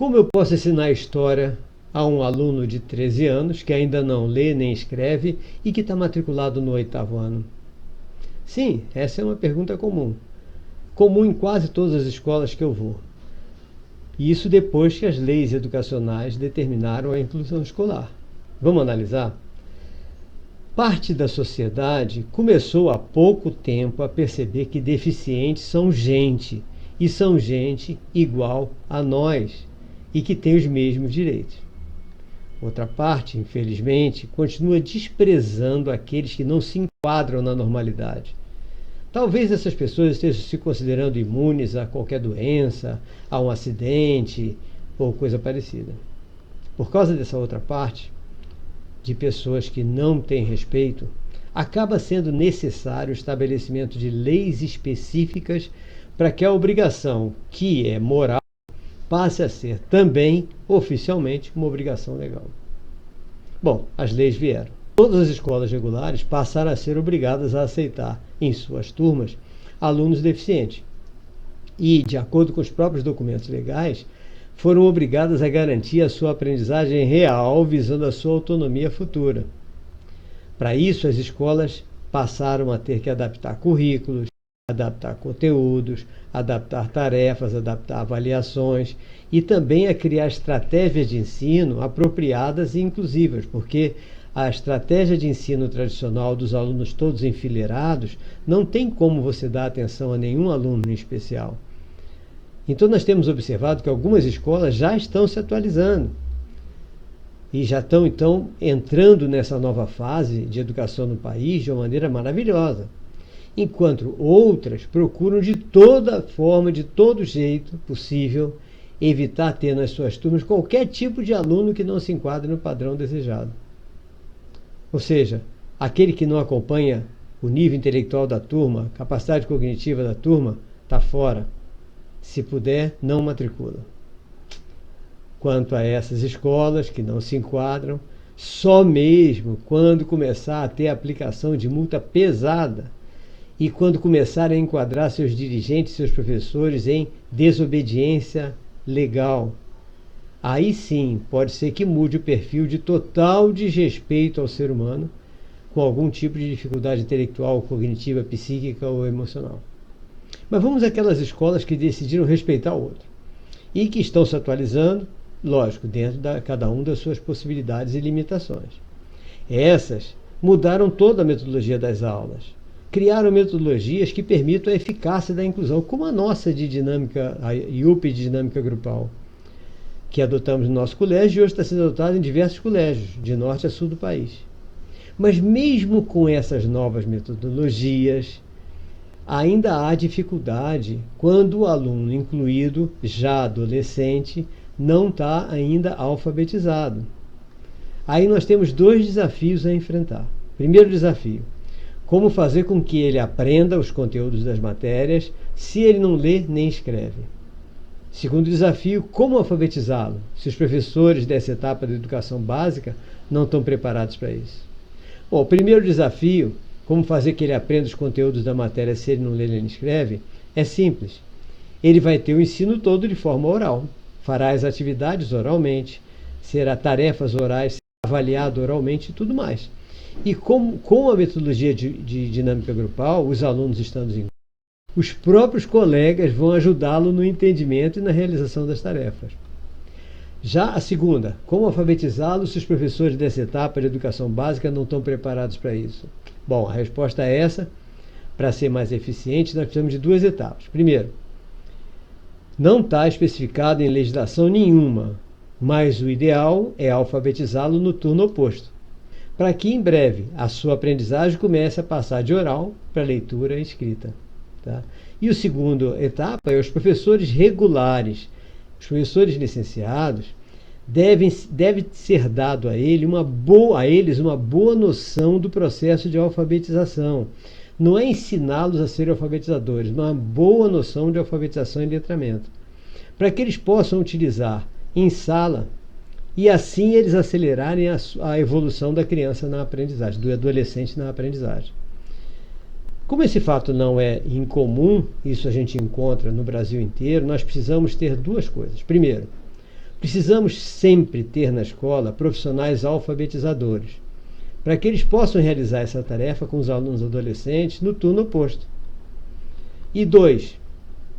Como eu posso ensinar história a um aluno de 13 anos que ainda não lê nem escreve e que está matriculado no 8º ano? Sim, essa é uma pergunta comum. Comum em quase todas as escolas que eu vou. E isso depois que as leis educacionais determinaram a inclusão escolar. Vamos analisar? Parte da sociedade começou há pouco tempo a perceber que deficientes são gente, e são gente igual a nós, e que tem os mesmos direitos. Outra parte, infelizmente, continua desprezando aqueles que não se enquadram na normalidade. Talvez essas pessoas estejam se considerando imunes a qualquer doença, a um acidente ou coisa parecida. Por causa dessa outra parte, de pessoas que não têm respeito, acaba sendo necessário o estabelecimento de leis específicas para que a obrigação, que é moral, passe a ser também, oficialmente, uma obrigação legal. Bom, as leis vieram. Todas as escolas regulares passaram a ser obrigadas a aceitar, em suas turmas, alunos deficientes. E, de acordo com os próprios documentos legais, foram obrigadas a garantir a sua aprendizagem real, visando a sua autonomia futura. Para isso, as escolas passaram a ter que adaptar currículos, adaptar conteúdos, adaptar tarefas, adaptar avaliações e também a criar estratégias de ensino apropriadas e inclusivas, porque a estratégia de ensino tradicional dos alunos todos enfileirados não tem como você dar atenção a nenhum aluno em especial. Então nós temos observado que algumas escolas já estão se atualizando e já estão então entrando nessa nova fase de educação no país de uma maneira maravilhosa, enquanto outras procuram de toda forma, de todo jeito possível, evitar ter nas suas turmas qualquer tipo de aluno que não se enquadre no padrão desejado. Ou seja, aquele que não acompanha o nível intelectual da turma, a capacidade cognitiva da turma, está fora. Se puder, não matricula. Quanto a essas escolas que não se enquadram, só mesmo quando começar a ter aplicação de multa pesada e quando começarem a enquadrar seus dirigentes, seus professores em desobediência legal, aí sim pode ser que mude o perfil de total desrespeito ao ser humano com algum tipo de dificuldade intelectual, cognitiva, psíquica ou emocional. Mas vamos àquelas escolas que decidiram respeitar o outro e que estão se atualizando, lógico, dentro de cada um das suas possibilidades e limitações. Essas mudaram toda a metodologia das aulas, criaram metodologias que permitam a eficácia da inclusão, como a nossa de dinâmica, a IUP de dinâmica grupal, que adotamos no nosso colégio e hoje está sendo adotada em diversos colégios, de norte a sul do país. Mas mesmo com essas novas metodologias, ainda há dificuldade quando o aluno incluído, já adolescente, não está ainda alfabetizado. Aí nós temos 2 desafios a enfrentar. Primeiro desafio, como fazer com que ele aprenda os conteúdos das matérias se ele não lê nem escreve. Segundo desafio, como alfabetizá-lo, se os professores dessa etapa da educação básica não estão preparados para isso. Bom, o primeiro desafio, como fazer que ele aprenda os conteúdos da matéria se ele não lê nem escreve, é simples. Ele vai ter o ensino todo de forma oral, fará as atividades oralmente, será tarefas orais, será avaliado oralmente e tudo mais. E com a metodologia de dinâmica grupal, os alunos estando em os próprios colegas vão ajudá-lo no entendimento e na realização das tarefas. Já a segunda, como alfabetizá-lo se os professores dessa etapa de educação básica não estão preparados para isso? Bom, a resposta é essa. Para ser mais eficiente, nós precisamos de 2 etapas. Primeiro, não está especificado em legislação nenhuma, mas o ideal é alfabetizá-lo no turno oposto, para que em breve a sua aprendizagem comece a passar de oral para leitura e escrita. Tá? E a segunda etapa é os professores regulares, os professores licenciados, deve ser dado a eles uma boa noção do processo de alfabetização. Não é ensiná-los a serem alfabetizadores, mas uma boa noção de alfabetização e letramento, para que eles possam utilizar em sala e assim eles acelerarem a evolução da criança na aprendizagem, do adolescente na aprendizagem. Como esse fato não é incomum, isso a gente encontra no Brasil inteiro, nós precisamos ter 2 coisas. Primeiro, Precisamos sempre ter na escola profissionais alfabetizadores, para que eles possam realizar essa tarefa com os alunos adolescentes no turno oposto. E 2,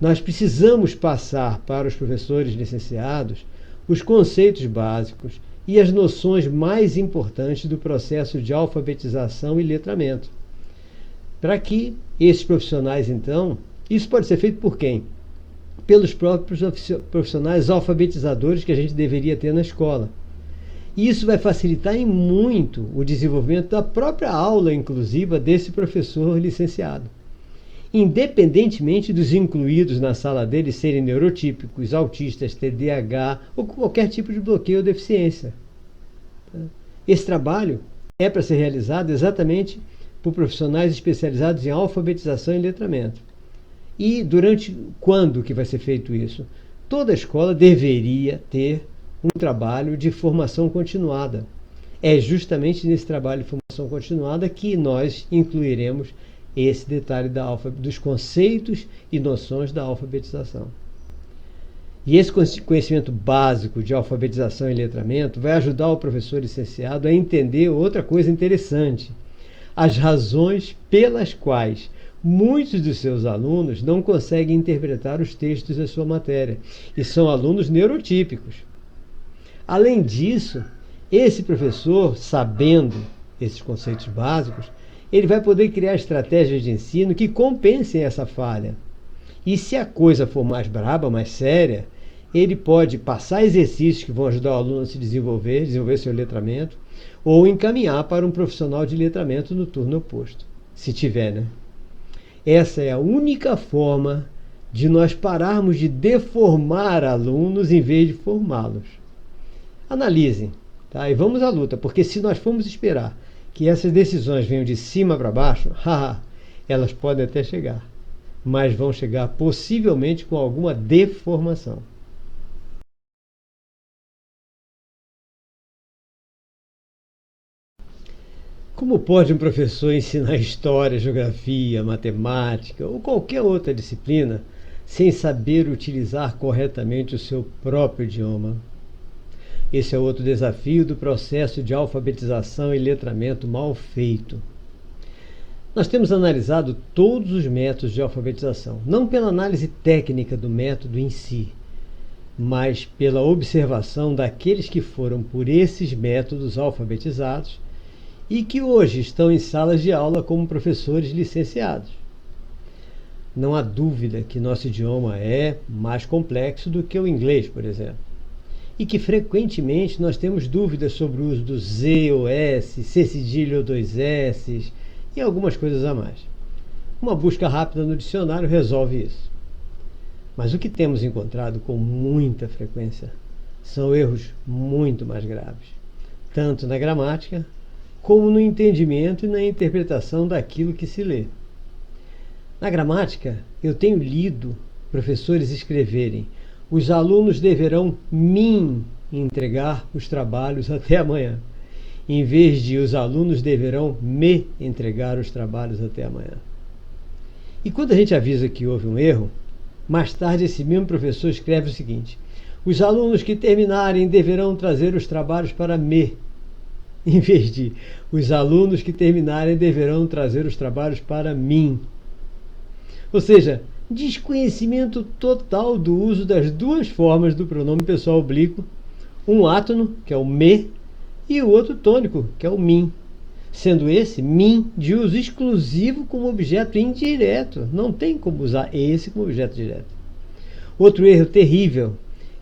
nós precisamos passar para os professores licenciados os conceitos básicos e as noções mais importantes do processo de alfabetização e letramento. Para que esses profissionais, então, isso pode ser feito por quem? Pelos próprios profissionais alfabetizadores que a gente deveria ter na escola. E isso vai facilitar em muito o desenvolvimento da própria aula inclusiva desse professor licenciado. Independentemente dos incluídos na sala dele serem neurotípicos, autistas, TDAH ou qualquer tipo de bloqueio ou deficiência. Esse trabalho é para ser realizado exatamente por profissionais especializados em alfabetização e letramento. E durante quando que vai ser feito isso? Toda escola deveria ter um trabalho de formação continuada. É justamente nesse trabalho de formação continuada que nós incluiremos esse detalhe dos conceitos e noções da alfabetização. E esse conhecimento básico de alfabetização e letramento vai ajudar o professor licenciado a entender outra coisa interessante: as razões pelas quais muitos dos seus alunos não conseguem interpretar os textos da sua matéria, e são alunos neurotípicos. Além disso, esse professor, sabendo esses conceitos básicos, ele vai poder criar estratégias de ensino que compensem essa falha. E se a coisa for mais braba, mais séria, ele pode passar exercícios que vão ajudar o aluno a se desenvolver seu letramento, ou encaminhar para um profissional de letramento no turno oposto, se tiver, né? Essa é a única forma de nós pararmos de deformar alunos em vez de formá-los. Analisem, tá? E vamos à luta, porque se nós formos esperar que essas decisões venham de cima para baixo, elas podem até chegar, mas vão chegar possivelmente com alguma deformação. Como pode um professor ensinar história, geografia, matemática ou qualquer outra disciplina sem saber utilizar corretamente o seu próprio idioma? Esse é outro desafio do processo de alfabetização e letramento mal feito. Nós temos analisado todos os métodos de alfabetização, não pela análise técnica do método em si, mas pela observação daqueles que foram por esses métodos alfabetizados e que hoje estão em salas de aula como professores licenciados. Não há dúvida que nosso idioma é mais complexo do que o inglês, por exemplo, e que frequentemente nós temos dúvidas sobre o uso do Z ou S, C cedilha ou dois S e algumas coisas a mais. Uma busca rápida no dicionário resolve isso. Mas o que temos encontrado com muita frequência são erros muito mais graves, tanto na gramática como no entendimento e na interpretação daquilo que se lê. Na gramática, eu tenho lido professores escreverem: os alunos deverão me entregar os trabalhos até amanhã, em vez de os alunos deverão me entregar os trabalhos até amanhã. E quando a gente avisa que houve um erro, mais tarde esse mesmo professor escreve o seguinte: os alunos que terminarem deverão trazer os trabalhos para me, em vez de os alunos que terminarem deverão trazer os trabalhos para mim. Ou seja, desconhecimento total do uso das duas formas do pronome pessoal oblíquo, um átono, que é o me, e o outro tônico, que é o mim, sendo esse mim de uso exclusivo como objeto indireto. Não tem como usar esse como objeto direto. Outro erro terrível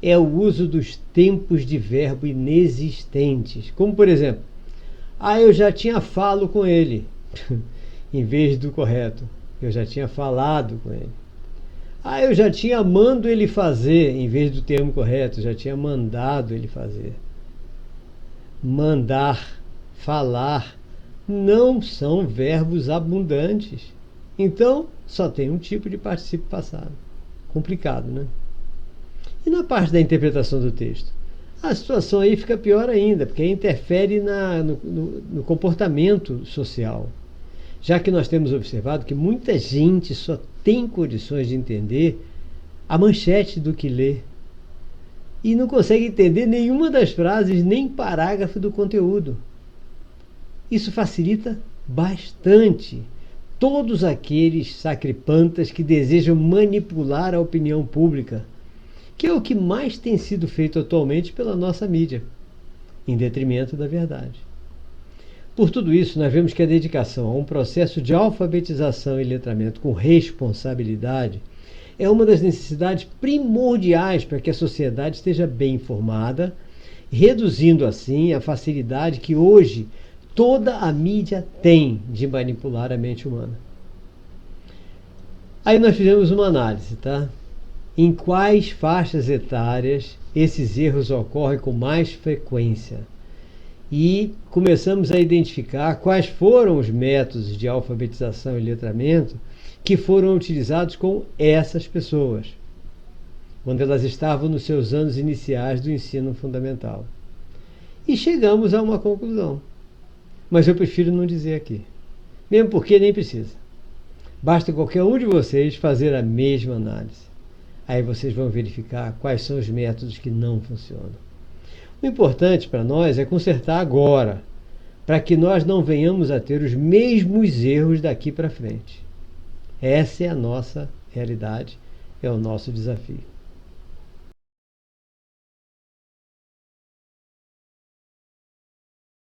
é o uso dos tempos de verbo inexistentes, como por exemplo: eu já tinha falo com ele, em vez do correto: eu já tinha falado com ele. Eu já tinha mando ele fazer, em vez do termo correto: já tinha mandado ele fazer. Mandar, falar, não são verbos abundantes. Então, só tem um tipo de particípio passado. Complicado, né? E na parte da interpretação do texto? A situação aí fica pior ainda, porque interfere no comportamento social. Já que nós temos observado que muita gente só tem condições de entender a manchete do que lê. e não consegue entender nenhuma das frases, nem parágrafo do conteúdo. Isso facilita bastante todos aqueles sacripantas que desejam manipular a opinião pública, que é o que mais tem sido feito atualmente pela nossa mídia, em detrimento da verdade. Por tudo isso, nós vemos que a dedicação a um processo de alfabetização e letramento com responsabilidade é uma das necessidades primordiais para que a sociedade esteja bem informada, reduzindo assim a facilidade que hoje toda a mídia tem de manipular a mente humana. Aí nós fizemos uma análise, tá? Em quais faixas etárias esses erros ocorrem com mais frequência? E começamos a identificar quais foram os métodos de alfabetização e letramento que foram utilizados com essas pessoas, quando elas estavam nos seus anos iniciais do ensino fundamental. E chegamos a uma conclusão. Mas eu prefiro não dizer aqui. Mesmo porque nem precisa. Basta qualquer um de vocês fazer a mesma análise. Aí vocês vão verificar quais são os métodos que não funcionam. O importante para nós é consertar agora, para que nós não venhamos a ter os mesmos erros daqui para frente. Essa é a nossa realidade, é o nosso desafio.